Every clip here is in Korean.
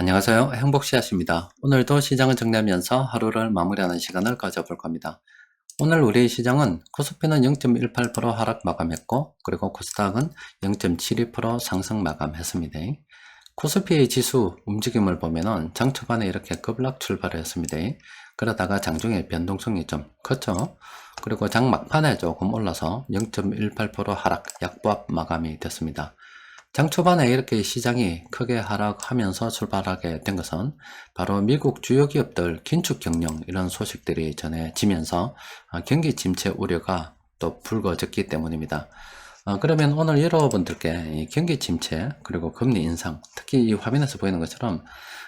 안녕하세요. 행복씨앗입니다. 오늘도 시장을 정리하면서 하루를 마무리하는 시간을 가져볼 겁니다. 오늘 우리 시장은 코스피는 0.18% 하락 마감했고, 그리고 코스닥은 0.72% 상승 마감했습니다. 코스피 지수 움직임을 보면은 장 초반에 이렇게 급락 출발을 했습니다. 그러다가 장중에 변동성이 좀 컸죠. 그리고 장 막판에 조금 올라서 0.18% 하락, 약보합 마감이 됐습니다. 장 초반에 이렇게 시장이 크게 하락하면서 출발하게 된 것은 바로 미국 주요 기업들 긴축 경영 이런 소식들이 전해지면서 경기 침체 우려가 또 불거졌기 때문입니다. 그러면 오늘 여러분들께 이 경기 침체 그리고 금리 인상, 특히 이 화면에서 보이는 것처럼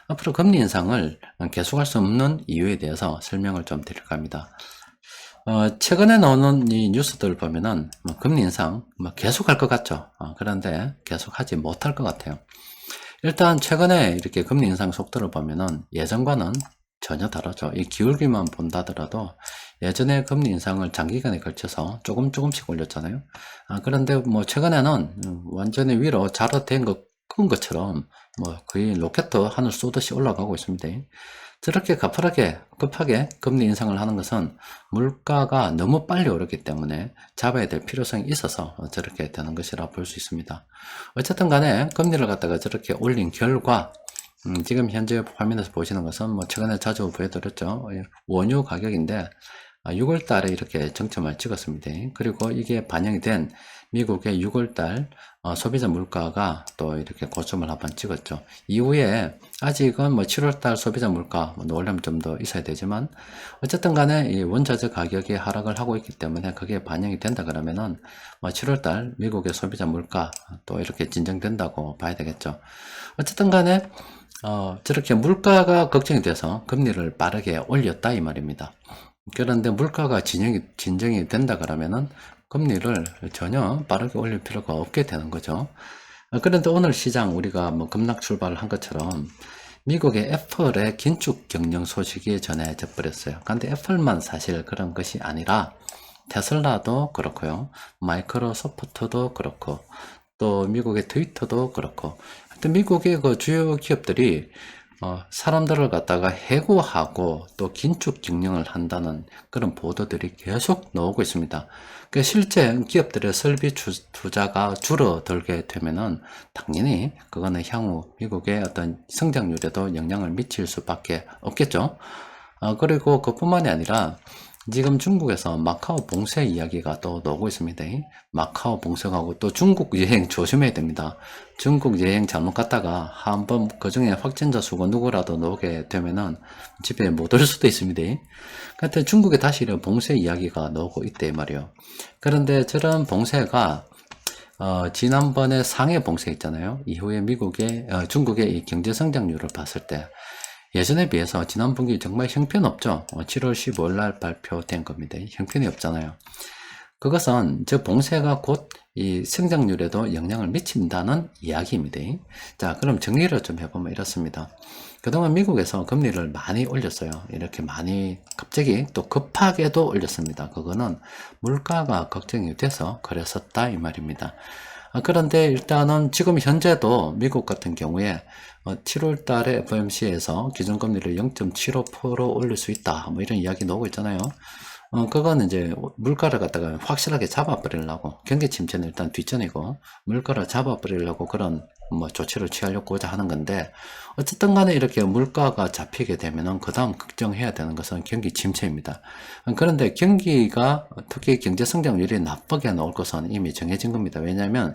앞으로 금리 인상을 계속할 수 없는 이유에 대해서 설명을 좀 드릴까 합니다. 최근에 나오는 이 뉴스들을 보면은 금리 인상 계속 할 것 같죠. 그런데 계속 하지 못할 것 같아요. 일단 최근에 이렇게 금리 인상 속도를 보면은 예전과는 전혀 다르죠. 이 기울기만 본다더라도 예전에 금리 인상을 장기간에 걸쳐서 조금씩 올렸잖아요. 그런데 뭐 최근에는 완전히 위로 자라된 끈 것처럼 뭐 거의 로켓 하늘 쏘듯이 올라가고 있습니다. 저렇게 급하게 금리 인상을 하는 것은 물가가 너무 빨리 오르기 때문에 잡아야 될 필요성이 있어서 저렇게 되는 것이라 볼 수 있습니다. 어쨌든 간에 금리를 갖다가 저렇게 올린 결과 지금 현재 화면에서 보시는 것은 뭐 최근에 자주 보여드렸죠. 원유 가격인데 6월 달에 이렇게 정점을 찍었습니다. 그리고 이게 반영이 된 미국의 6월 달 소비자 물가가 또 이렇게 고점을 한번 찍었죠. 이후에 아직은 뭐 7월 달 소비자 물가 올려면 좀 더 있어야 되지만 어쨌든 간에 이 원자재 가격이 하락을 하고 있기 때문에 그게 반영이 된다 그러면은 뭐 7월 달 미국의 소비자 물가 또 이렇게 진정된다고 봐야 되겠죠. 어쨌든 간에 저렇게 물가가 걱정이 돼서 금리를 빠르게 올렸다 이 말입니다. 그런데 물가가 진정이 된다 그러면은 금리를 전혀 빠르게 올릴 필요가 없게 되는 거죠. 그런데 오늘 시장 우리가 뭐 급락 출발을 한 것처럼 미국의 애플의 긴축 경영 소식이 전해져 버렸어요. 근데 애플만 사실 그런 것이 아니라 테슬라도 그렇고요. 마이크로소프트도 그렇고 또 미국의 트위터도 그렇고 하여튼 미국의 그 주요 기업들이 사람들을 갖다가 해고하고 또 긴축 경영을 한다는 그런 보도들이 계속 나오고 있습니다. 그 실제 기업들의 설비 투자가 줄어들게 되면은 당연히 그거는 향후 미국의 어떤 성장률에도 영향을 미칠 수밖에 없겠죠. 그리고 그뿐만이 아니라 지금 중국에서 마카오 봉쇄 이야기가 또 나오고 있습니다. 마카오 봉쇄하고 또 중국 여행 조심해야 됩니다. 중국 여행 잘못 갔다가 한번 그중에 확진자 수가 누구라도 나오게 되면은 집에 못 올 수도 있습니다. 하여튼 중국에 다시 이런 봉쇄 이야기가 나오고 있대 말이요. 그런데 저런 봉쇄가 지난번에 상해 봉쇄 있잖아요. 이후에 중국의 이 경제 성장률을 봤을 때 예전에 비해서 지난 분기 정말 형편없죠. 7월 15일 날 발표된 겁니다. 형편이 없잖아요. 그것은 저 봉쇄가 곧 이 성장률에도 영향을 미친다는 이야기입니다. 자, 그럼 정리를 좀 해보면 이렇습니다. 그동안 미국에서 금리를 많이 올렸어요. 이렇게 많이 갑자기 또 급하게도 올렸습니다. 그거는 물가가 걱정이 돼서 그랬었다 이 말입니다. 그런데 일단은 지금 현재도 미국 같은 경우에 7월 달에 FOMC에서 기준금리를 0.75% 올릴 수 있다. 뭐 이런 이야기 나오고 있잖아요. 그거는 이제 물가를 갖다가 확실하게 잡아버리려고, 경기 침체는 일단 뒷전이고, 물가를 잡아버리려고 그런 뭐 조치를 취하려고자 하는 건데, 어쨌든 간에 이렇게 물가가 잡히게 되면은 그 다음 걱정해야 되는 것은 경기 침체입니다. 그런데 경기가 특히 경제 성장률이 나쁘게 나올 것은 이미 정해진 겁니다. 왜냐하면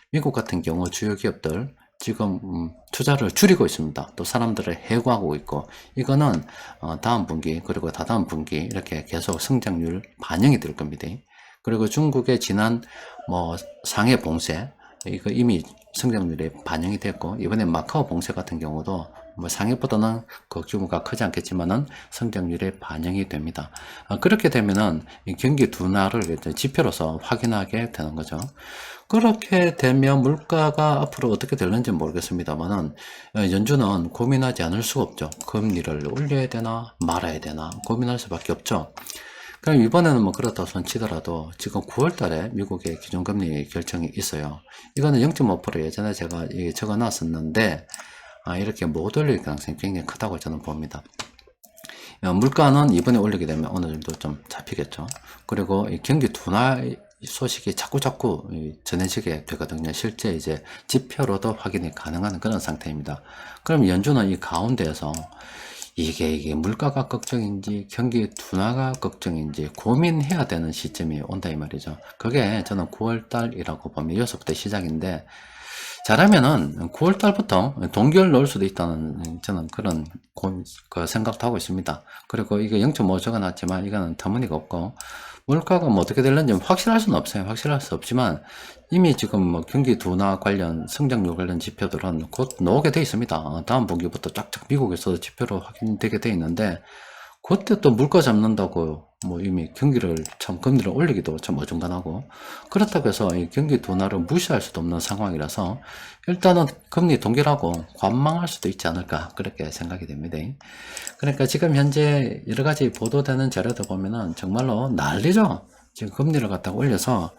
미국 같은 경우 주요 기업들 지금 투자를 줄이고 있습니다. 또 사람들을 해고하고 있고 이거는 다음 분기 그리고 다다음 분기 이렇게 계속 성장률 반영이 될 겁니다. 그리고 중국의 지난 뭐 상해 봉쇄 이거 이미 성장률에 반영이 됐고 이번에 마카오 봉쇄 같은 경우도 뭐 상해보다는 그 규모가 크지 않겠지만은 성장률에 반영이 됩니다. 그렇게 되면은 경기 둔화를 지표로서 확인하게 되는 거죠. 그렇게 되면 물가가 앞으로 어떻게 될는지 모르겠습니다만은 연준은 고민하지 않을 수가 없죠. 금리를 올려야 되나 말아야 되나 고민할 수밖에 없죠. 그럼 이번에는 뭐 그렇다고 손치더라도 지금 9월 달에 미국의 기준금리 결정이 있어요. 이거는 0.5% 예전에 제가 적어 놨었는데 이렇게 못 올릴 가능성이 굉장히 크다고 저는 봅니다. 물가는 이번에 올리게 되면 어느 정도 좀 잡히겠죠. 그리고 이 경기 둔화 소식이 자꾸 전해지게 되거든요. 실제 이제 지표로도 확인이 가능한 그런 상태입니다. 그럼 연준은 이 가운데에서 이게 물가가 걱정인지 경기 둔화가 걱정인지 고민해야 되는 시점이 온다 이 말이죠. 그게 저는 9월달이라고 보면 여기서부터 시작인데, 잘하면은 9월달부터 동기를 넣을 수도 있다는 저는 그런 생각도 하고 있습니다. 그리고 이게 0.5 적어놨지만 이거는 터무니가 없고, 물가가 뭐 어떻게 될는지 확실할 수는 없어요. 확실할 수 없지만 이미 지금 뭐 경기 둔화 관련 성장률 관련 지표들은 곧 나오게 돼 있습니다. 다음 분기부터 쫙쫙 미국에서도 지표로 확인되게 돼 있는데, 그때 또 물가 잡는다고 뭐 이미 금리를 올리기도 참 어중간하고, 그렇다고 해서 이 경기 둔화를 무시할 수도 없는 상황이라서 일단은 금리 동결하고 관망할 수도 있지 않을까, 그렇게 생각이 됩니다. 그러니까 지금 현재 여러 가지 보도되는 자료들 보면은 정말로 난리죠. 지금 금리를 갖다가 올려서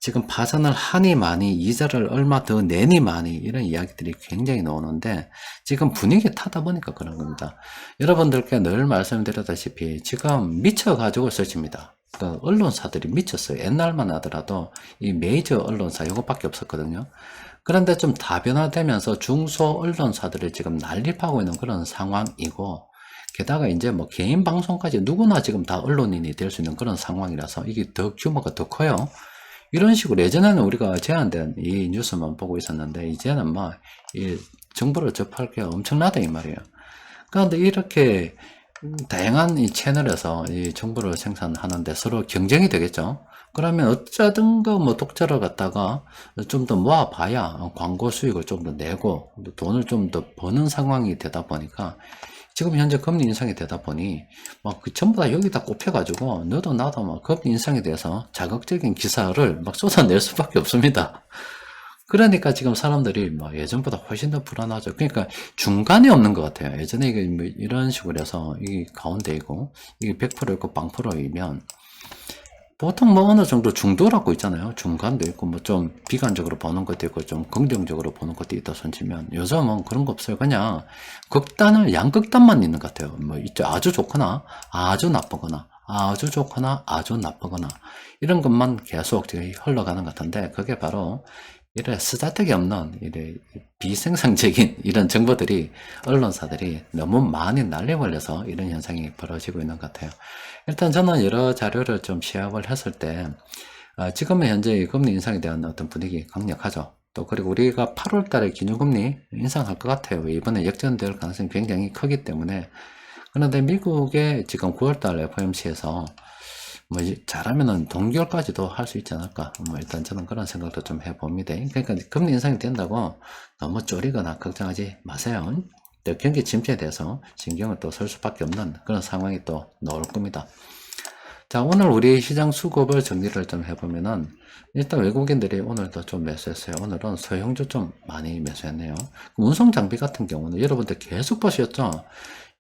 지금 파산을 하니 많이, 이자를 얼마 더 내니 많이, 이런 이야기들이 굉장히 나오는데 지금 분위기에 타다 보니까 그런 겁니다. 여러분들께 늘 말씀드렸다시피 지금 미쳐가지고 있습니다. 그 언론사들이 미쳤어요. 옛날만 하더라도 이 메이저 언론사 이것밖에 없었거든요. 그런데 좀 다변화되면서 중소 언론사들이 지금 난립하고 있는 그런 상황이고, 게다가 이제 뭐 개인 방송까지 누구나 지금 다 언론인이 될 수 있는 그런 상황이라서 이게 더 규모가 더 커요. 이런 식으로 예전에는 우리가 제한된 이 뉴스만 보고 있었는데 이제는 막 이 정보를 접할 게 엄청나다 이 말이에요. 그런데 이렇게 다양한 이 채널에서 이 정보를 생산하는데 서로 경쟁이 되겠죠. 그러면 어쩌든가 뭐 독자를 갖다가 좀 더 모아봐야 광고 수익을 좀 더 내고 돈을 좀 더 버는 상황이 되다 보니까, 지금 현재 금리 인상이 되다 보니 막 전부 다 여기다 꼽혀가지고 너도 나도 막 금리 인상에 대해서 자극적인 기사를 막 쏟아낼 수밖에 없습니다. 그러니까 지금 사람들이 막 예전보다 훨씬 더 불안하죠. 그러니까 중간이 없는 것 같아요. 예전에 이게 뭐 이런 식으로 해서 이게 가운데이고 이게 100%있고 0%이면 보통 뭐 어느 정도 중도라고 있잖아요. 중간도 있고 뭐 좀 비관적으로 보는 것도 있고 좀 긍정적으로 보는 것도 있다 손치면, 요즘은 그런 거 없어요. 그냥 양극단만 있는 것 같아요. 뭐 있죠. 아주 좋거나 아주 나쁘거나 아주 좋거나 아주 나쁘거나 이런 것만 계속 흘러가는 것 같은데, 그게 바로 이래 쓰잘데기 없는 이래 비생산적인 이런 정보들이 언론사들이 너무 많이 날려버려서 이런 현상이 벌어지고 있는 것 같아요. 일단 저는 여러 자료를 좀 시합을 했을 때 지금의 현재 금리 인상에 대한 어떤 분위기 강력하죠. 또 그리고 우리가 8월 달에 기준금리 인상할 것 같아요. 이번에 역전될 가능성이 굉장히 크기 때문에. 그런데 미국의 지금 9월 달 FOMC에서 뭐 잘하면은 동결까지도 할 수 있지 않을까, 뭐 일단 저는 그런 생각도 좀 해봅니다. 그러니까 금리 인상이 된다고 너무 쪼리거나 걱정하지 마세요. 또 경기 침체에 대해서 신경을 또 쓸 수밖에 없는 그런 상황이 또 나올 겁니다. 자, 오늘 우리 시장 수급을 정리를 좀 해보면은, 일단 외국인들이 오늘도 좀 매수했어요. 오늘은 소형주 좀 많이 매수했네요. 운송 장비 같은 경우는 여러분들 계속 보셨죠?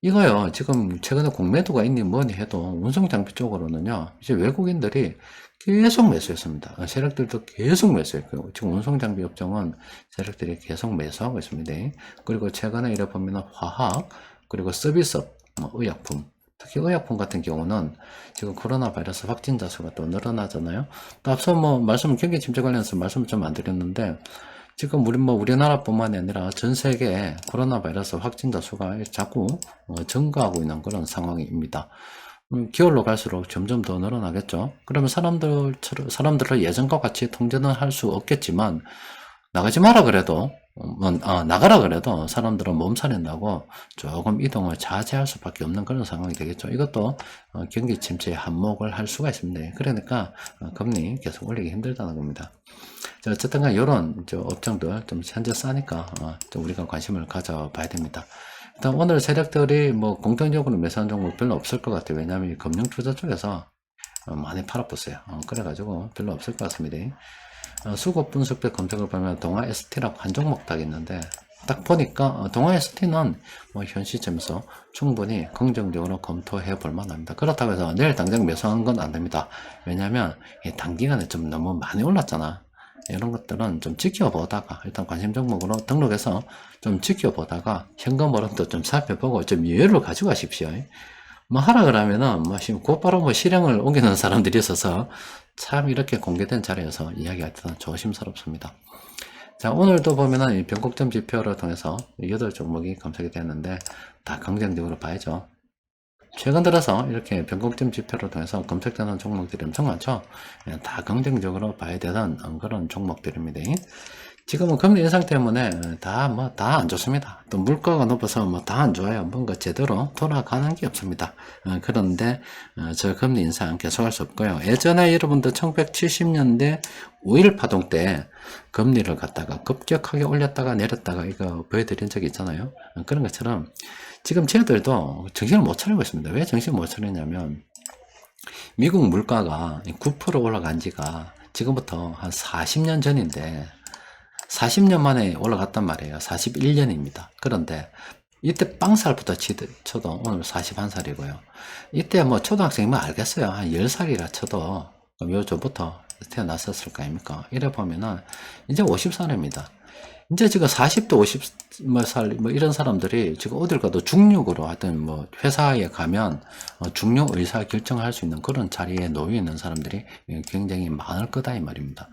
이거요, 지금 최근에 공매도가 있니 뭐니 해도 운송 장비 쪽으로는요, 이제 외국인들이 계속 매수했습니다. 세력들도 계속 매수했고요. 지금 운송 장비 업종은 세력들이 계속 매수하고 있습니다. 그리고 최근에 이래 보면 화학, 그리고 서비스업, 뭐 의약품, 특히 의약품 같은 경우는 지금 코로나 바이러스 확진자 수가 또 늘어나잖아요. 또 앞서 뭐 경기 침체 관련해서 말씀을 좀 안 드렸는데, 지금 우리나라뿐만이 아니라 전 세계 코로나 바이러스 확진자 수가 자꾸 증가하고 있는 그런 상황입니다. 기울로 갈수록 점점 더 늘어나겠죠. 그러면 사람들을 예전과 같이 통제는 할 수 없겠지만, 나가지 마라 그래도, 나가라 그래도 사람들은 몸살이 나고 조금 이동을 자제할 수밖에 없는 그런 상황이 되겠죠. 이것도 경기 침체에 한몫을 할 수가 있습니다. 그러니까 금리 계속 올리기 힘들다는 겁니다. 어쨌든 간에 이런 업종들 좀 현재 싸니까 좀 우리가 관심을 가져봐야 됩니다. 일단 오늘 세력들이 뭐 공통적으로 매수한 종목 별로 없을 것 같아요. 왜냐하면 금융 투자 쪽에서 많이 팔아봤어요. 그래가지고 별로 없을 것 같습니다. 수급 분석대 검색을 보면 동아 ST라고 한 종목 딱 있는데, 딱 보니까 동아 ST는 뭐 현 시점에서 충분히 긍정적으로 검토해 볼 만합니다. 그렇다고 해서 내일 당장 매수하는 건 안 됩니다. 왜냐하면 단기간에 좀 너무 많이 올랐잖아. 이런 것들은 좀 지켜보다가 일단 관심 종목으로 등록해서 좀 지켜보다가 현금 흐름도 좀 살펴보고 좀 여유를 가지고 가십시오. 뭐 하라 그러면은 뭐 지금 곧바로 뭐 실행을 옮기는 사람들이 있어서 참 이렇게 공개된 자리에서 이야기할 때는 조심스럽습니다. 자, 오늘도 보면은 이 변곡점 지표를 통해서 8종목이 검색이 됐는데 다 긍정적으로 봐야죠. 최근 들어서 이렇게 변곡점 지표를 통해서 검색되는 종목들이 엄청 많죠. 다 긍정적으로 봐야 되는 그런 종목들입니다. 지금은 금리 인상 때문에 다 안 좋습니다. 또 물가가 높아서 다 안 좋아요. 뭔가 제대로 돌아가는 게 없습니다. 그런데 저 금리 인상 계속할 수 없고요. 예전에 여러분들 1970년대 5.1 파동 때 금리를 갖다가 급격하게 올렸다가 내렸다가 이거 보여드린 적이 있잖아요. 그런 것처럼 지금 쟤들도 정신을 못 차리고 있습니다. 왜 정신을 못 차리냐면 미국 물가가 9% 올라간 지가 지금부터 한 40년 전인데 40년 만에 올라갔단 말이에요. 41년입니다. 그런데 이때 빵살부터 쳐도 오늘 41살이고요. 이때 뭐 초등학생이면 알겠어요. 한 10살이라 쳐도 그럼 요즘부터 태어났었을 거 아닙니까? 이래 보면은 이제 50살입니다. 이제 지금 40대 50살 뭐 이런 사람들이 지금 어딜 가도 중력으로 하여튼 뭐 회사에 가면 중력 의사 결정을 할 수 있는 그런 자리에 놓여 있는 사람들이 굉장히 많을 거다 이 말입니다.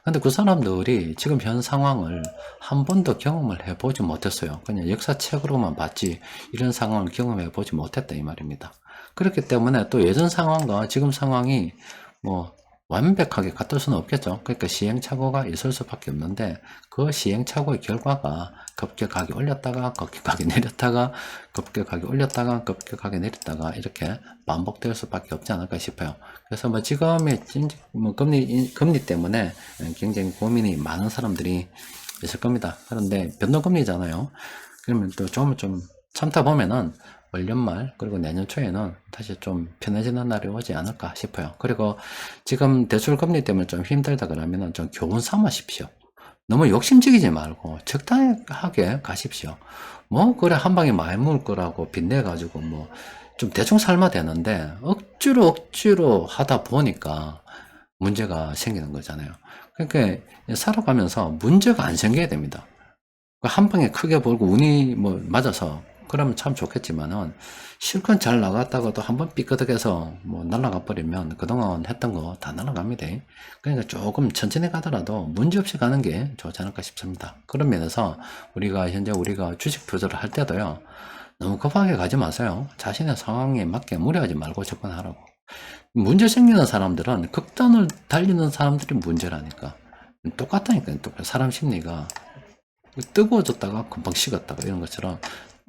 근데 그 사람들이 지금 현 상황을 한 번도 경험을 해보지 못했어요. 그냥 역사책으로만 봤지 이런 상황을 경험해 보지 못했다 이 말입니다. 그렇기 때문에 또 예전 상황과 지금 상황이 뭐 완벽하게 같을 수는 없겠죠. 그러니까 시행착오가 있을 수밖에 없는데 그 시행착오의 결과가 급격하게 올렸다가 급격하게 내렸다가 급격하게 올렸다가 급격하게 내렸다가 이렇게 반복될 수밖에 없지 않을까 싶어요. 그래서 뭐 지금의 금리 때문에 굉장히 고민이 많은 사람들이 있을 겁니다. 그런데 변동금리잖아요. 그러면 또 좀 참다 보면은 올 연말 그리고 내년 초에는 다시 좀 편해지는 날이 오지 않을까 싶어요. 그리고 지금 대출 금리 때문에 좀 힘들다 그러면은 좀 교훈 삼으십시오. 너무 욕심적이지 말고 적당하게 가십시오. 뭐 그래 한 방에 많이 먹을 거라고 빚내 가지고 뭐 좀 대충 살면 되는데 억지로 하다 보니까 문제가 생기는 거잖아요. 그러니까 살아가면서 문제가 안 생겨야 됩니다. 한 방에 크게 벌고 운이 뭐 맞아서 그러면 참 좋겠지만은 실컷 잘 나갔다가도 한번 삐끗해서 뭐 날아가 버리면 그동안 했던 거 다 날아갑니다. 그러니까 조금 천천히 가더라도 문제없이 가는 게 좋지 않을까 싶습니다. 그런 면에서 현재 우리가 주식 투자를 할 때도요, 너무 급하게 가지 마세요. 자신의 상황에 맞게 무리하지 말고 접근하라고. 문제 생기는 사람들은 극단을 달리는 사람들이 문제라니까. 똑같다니까요. 사람 심리가 뜨거워졌다가 금방 식었다가 이런 것처럼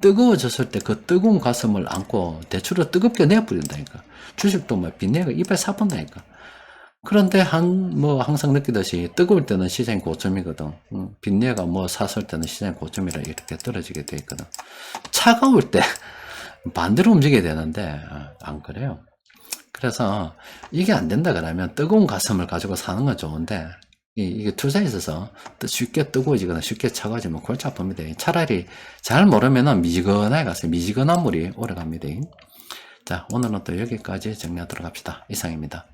뜨거워졌을 때 그 뜨거운 가슴을 안고 대출을 뜨겁게 내버린다니까. 주식도 뭐 빚내가 입에 사본다니까. 그런데 항상 느끼듯이 뜨거울 때는 시장이 고점이거든. 빚내가 뭐 샀을 때는 시장이 고점이라 이렇게 떨어지게 돼 있거든. 차가울 때 반대로 움직여야 되는데 안 그래요. 그래서 이게 안 된다 그러면 뜨거운 가슴을 가지고 사는 건 좋은데 이게 투자에 있어서 쉽게 뜨거워지거나 쉽게 차가워지면 골치 아픕니다. 차라리 잘 모르면은 미지근하게 가세요. 미지근한 물이 오래 갑니다. 자, 오늘은 또 여기까지 정리하도록 합시다. 이상입니다.